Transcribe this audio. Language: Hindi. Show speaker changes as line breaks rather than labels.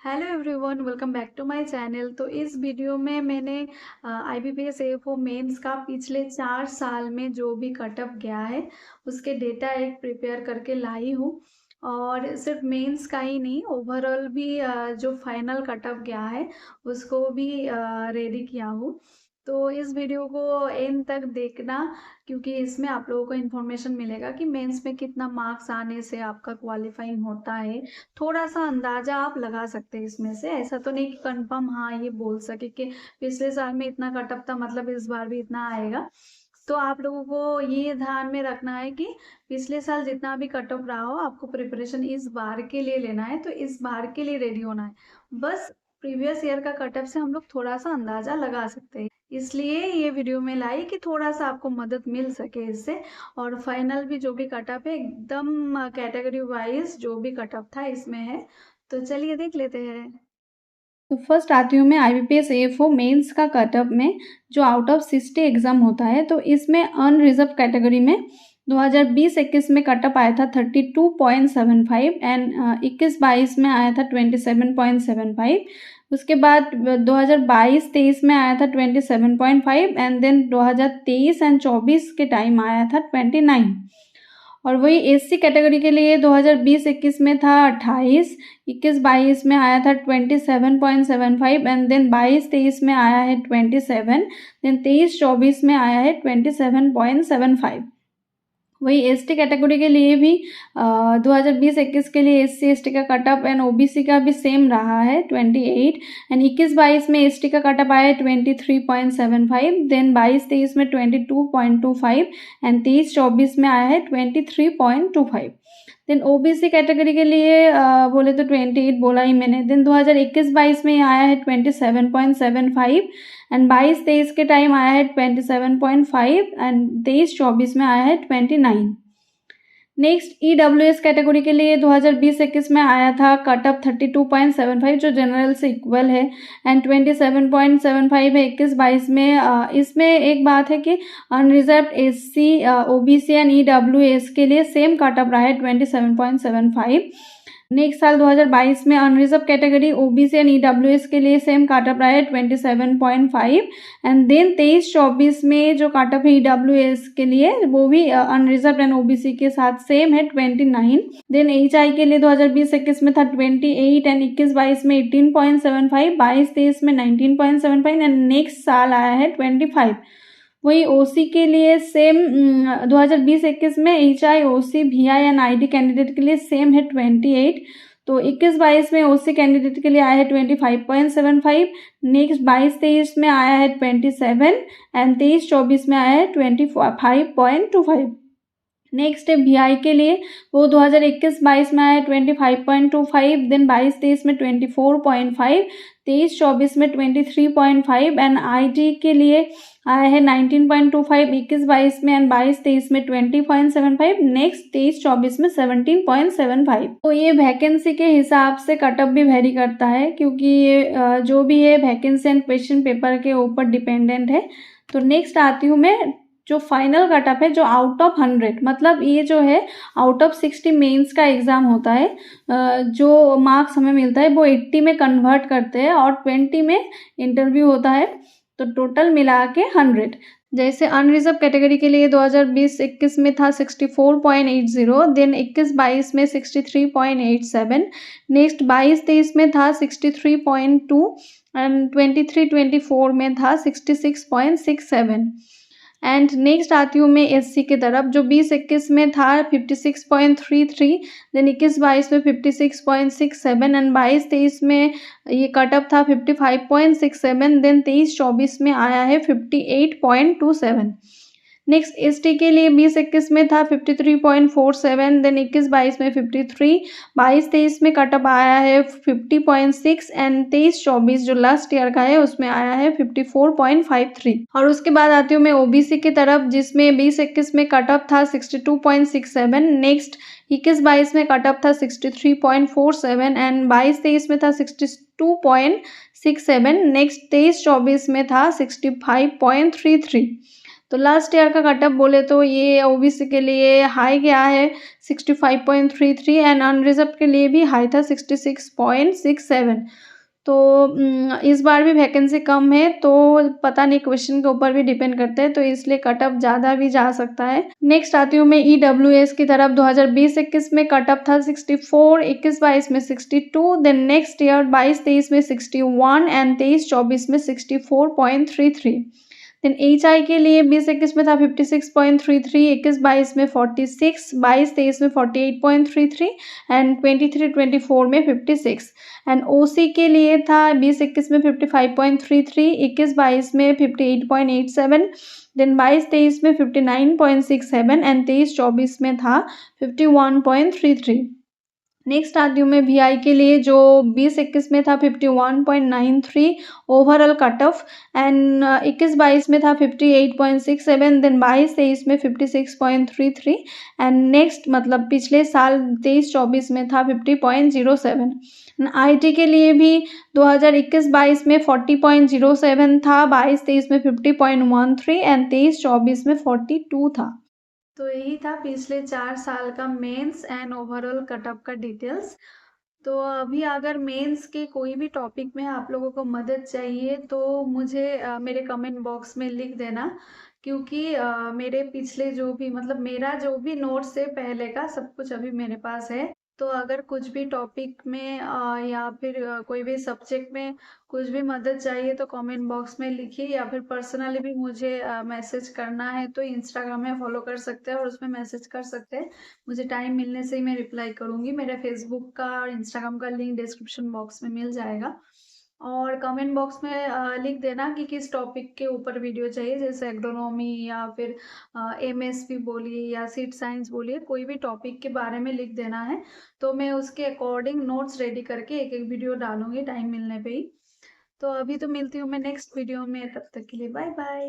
Hello everyone, welcome back to my channel. तो इस वीडियो में मैंने आईबीपीएस एएफओ मेंस का पिछले 4 साल में जो भी कटअप गया है उसके डेटा एक प्रिपेयर करके लाई हूँ। और सिर्फ मेंस का ही नहीं, ओवरऑल भी जो फाइनल कटअप गया है उसको भी रेडी किया हूँ। तो इस वीडियो को एंड तक देखना, क्योंकि इसमें आप लोगों को इन्फॉर्मेशन मिलेगा कि मेंस में कितना मार्क्स आने से आपका क्वालिफाइंग होता है। थोड़ा सा अंदाजा आप लगा सकते हैं इसमें से, ऐसा तो नहीं कि कंफर्म हाँ ये बोल सके कि पिछले साल में इतना कटअप था मतलब इस बार भी इतना आएगा। तो आप लोगों को ये ध्यान में रखना है कि पिछले साल जितना भी कटअप रहा हो आपको प्रिपरेशन इस बार के लिए लेना है, तो इस बार के लिए रेडी होना है। बस प्रीवियस ईयर का कटअप से हम लोग थोड़ा सा अंदाजा लगा सकते हैं, इसलिए ये वीडियो में लाई कि थोड़ा सा आपको मदद मिल सके इससे। और फाइनल भी जो भी कटअप है एकदम कैटेगरी वाइज जो भी कटअप था इसमें है। तो चलिए देख लेते हैं। तो फर्स्ट आती हूँ मैं आईबीपीएस एएफओ मेंस का कटअप में, जो आउट ऑफ 60 एग्जाम होता है। तो इसमें अनरिजर्व कैटेगरी में 2020-21 में कटअप आया था 32.75 एंड 21-22 में आया था 27.75। उसके बाद 2022-23 में आया था 27.5 एंड देन 2023 एंड 24 के टाइम आया था 29। और वही एससी कैटेगरी के लिए 2020-21 में था 28, 21-22 में आया था 27.75 एंड देन 22-23 में आया है 27, देन 23-24 में आया है 27.75। वही एसटी कैटेगरी के लिए भी 2020-21 के लिए एससी एसटी का कटअप एंड ओबीसी का भी सेम रहा है 28 एंड 21-22 में एसटी का कटअप आया है 23.75, देन 22-23 में 22.25 एंड 23-24 में आया है 23.25। देन ओबीसी कैटेगरी के लिए बोले तो 28 बोला ही मैंने। देन 2021-22 में आया है 27.75 एंड 22-23 के टाइम आया है 27.5 एंड 23-24 में आया है 29। नेक्स्ट ईडब्ल्यूएस कैटेगरी के लिए 2020-21 में आया था कटअप 32.75 जो जनरल से इक्वल है एंड 27.75 है 21-22 में। इसमें एक बात है कि unreserved SC OBC and EWS के लिए सेम कटअप रहा है 27.75। नेक्स्ट साल 2022 में unreserved category OBC and EWS के लिए सेम कटअप रहा है 27.5 एंड देन 23-24 में जो कटअप है ईडब्ल्यूएस के लिए वो भी अनरिजर्व एंड ओबीसी के साथ सेम है 29। देन एचआई के लिए 2020-21 में था 28 एंड 21-22 में 18.75, 22-23 में 19.75 एंड नेक्स्ट साल आया है 25। वही ओसी के लिए सेम 2020-21 में HI OC VI and ID candidate के लिए सेम है 28। तो 21-22 में ओसी कैंडिडेट के लिए आया है 25.75, नेक्स्ट 22-23 में आया है 27 एंड 23-24 में आया है 25.25। नेक्स्ट है वीआई के लिए, वो 2021-22 में आया है 25.25, देन 22-23 में 24.5, 23-24 में 23.5 एंड आईटी के लिए आया है 19.25 21-22 में एंड 22-23 में 20.75, नेक्स्ट 23-24 में 17.75। तो ये वैकेंसी के हिसाब से कटअप भी वेरी करता है, क्योंकि ये जो भी है वैकेंसी एंड क्वेश्चन पेपर के ऊपर डिपेंडेंट है। तो नेक्स्ट आती हूँ मैं जो फाइनल कटअप है, जो आउट ऑफ 100, मतलब ये जो है आउट ऑफ 60 मेंस का एग्ज़ाम होता है, जो मार्क्स हमें मिलता है वो 80 में कन्वर्ट करते हैं और 20 में इंटरव्यू होता है, तो टोटल मिला के 100। जैसे अनरिजर्व कैटेगरी के लिए 2020-21 में था 64.80, देन 21-22 में 63.87, नेक्स्ट 22-23 में था 63.2 एंड 23-24 में था 66.67। एंड नेक्स्ट आती हूँ मैं एससी की तरफ, जो 20-21 में था 56.33, देन 21-22 में 56.67 एंड 22-23 में ये कटअप था 55.67, देन 23-24 में आया है 58.27। नेक्स्ट एसटी के लिए 20-21 में था 53.47, देन 21-22 में 53, 22-23 में कटअप आया है 50.6 एंड 23-24 जो लास्ट ईयर का है उसमें आया है 54.53। और उसके बाद आती हूँ मैं ओबीसी की तरफ, जिसमें 20-21 में कटअप था 62.67, नेक्स्ट 21-22 में कटअप था 63.47 एंड 22-23 में था 62.67, नेक्स्ट 23-24 में था 65.33। तो लास्ट ईयर का कटअप बोले तो ये ओबीसी के लिए हाई गया है 65.33 एंड अनरिजर्व के लिए भी हाई था 66.67। तो इस बार भी वैकेंसी कम है, तो पता नहीं क्वेश्चन के ऊपर भी डिपेंड करता है, तो इसलिए कटअप ज़्यादा भी जा सकता है। नेक्स्ट आती हूँ मैं ईडब्ल्यूएस की तरफ। 2020-21 में कटअप था 64, 21-22 में 62, देन नेक्स्ट ईयर 22-23 में 61 एंड 23-24 में 64.33। देन एचआई के लिए 20-21 में था 56.33, 21-22 में 46, 22-23 में 48.33 एंड 23-24 में 56। एंड ओसी के लिए था 20-21 में 55.33, 21-22 में 58.87, देन 22-23 में 59.67 एंड 23-24 में था 51.33। नेक्स्ट आती हूँ मैं वीआई के लिए, जो 20-21 में था 51.93 ओवरऑल कट ऑफ एंड 21-22 में था 58.67, देन 22-23 में 56.33 एंड नेक्स्ट मतलब पिछले साल 23-24 में था 50.07। आईटी के लिए भी 2021-22 में 40.07 था, 22-23 में 50.13 एंड 23-24 में 42 था। तो यही था पिछले 4 साल का मेंस एंड ओवरऑल कटअप का डिटेल्स। तो अभी अगर मेंस के कोई भी टॉपिक में आप लोगों को मदद चाहिए तो मुझे मेरे कमेंट बॉक्स में लिख देना, क्योंकि मेरे पिछले जो भी मतलब मेरा जो भी नोट्स है पहले का सब कुछ अभी मेरे पास है। तो अगर कुछ भी टॉपिक में या फिर कोई भी सब्जेक्ट में कुछ भी मदद चाहिए तो कमेंट बॉक्स में लिखिए, या फिर पर्सनली भी मुझे मैसेज करना है तो इंस्टाग्राम में फॉलो कर सकते हैं और उसमें मैसेज कर सकते हैं। मुझे टाइम मिलने से ही मैं रिप्लाई करूँगी। मेरे फेसबुक का और इंस्टाग्राम का लिंक डिस्क्रिप्शन बॉक्स में मिल जाएगा। और कमेंट बॉक्स में लिख देना कि किस टॉपिक के ऊपर वीडियो चाहिए, जैसे एग्रोनॉमी या फिर एमएसपी बोलिए या सीट साइंस बोलिए, कोई भी टॉपिक के बारे में लिख देना है। तो मैं उसके अकॉर्डिंग नोट्स रेडी करके एक एक वीडियो डालूंगी टाइम मिलने पे ही। तो अभी तो मिलती हूँ मैं नेक्स्ट वीडियो में, तब तक के लिए बाय बाय।